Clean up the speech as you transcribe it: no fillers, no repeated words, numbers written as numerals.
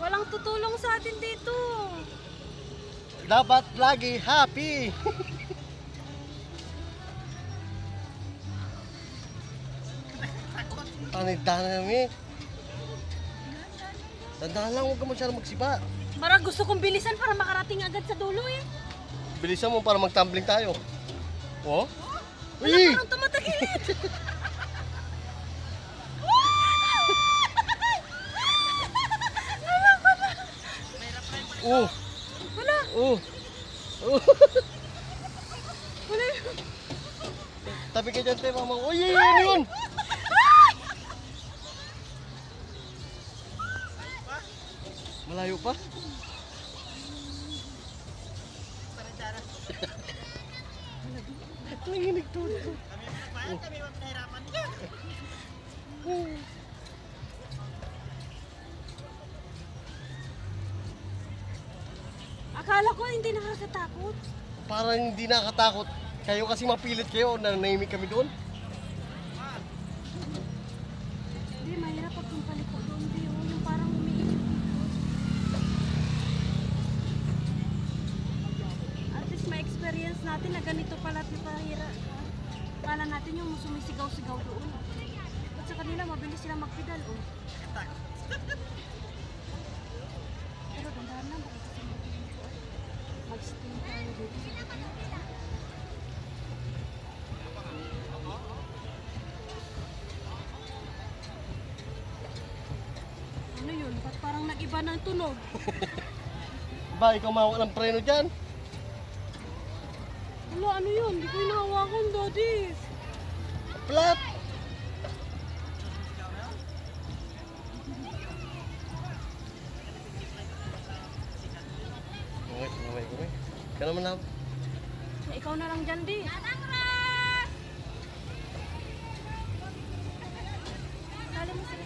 Walang tutulong sa atin dito. Dapat lagi happy. Tanid-tanid namin. Tandaan lang, huwag ka masyadong magsipa. Para gusto kong bilisan para makarating agad sa dulo eh. Bilisan mo para mag-tumbling tayo. Oh? Wala, Uy! parang tumatagilid. Oh! Wala. Oh! Oh! Wala yun. Tabi ka dyan, te, mama. Uy, yun, yun! Malayo pa? Nanginig to. Kami pinahirapan. Akala ko hindi nakakatakot. Parang hindi nakatakot. Kayo kasi mapilit kayo, nanahimik kami doon. Hindi, mahirap pag yung paliko doon. Hindi, yung parang umiinit. At least may experience natin na ganito pala pahira. Akala natin yung sumisigaw-sigaw doon. At sa kanila, mabilis sila magpedal. Oh. Pero dandahan lang. Baka kasi mag-steam tayo dito. Ano yun? Ba't parang nag-iba ng tunog? Ba, ikaw mawak ng preno dyan. Wala, ano yun? Hindi ko hinahawakan, Daddy. Flat! Gumay. Ka naman na. Ikaw na lang dyan, di. Dali mo sila.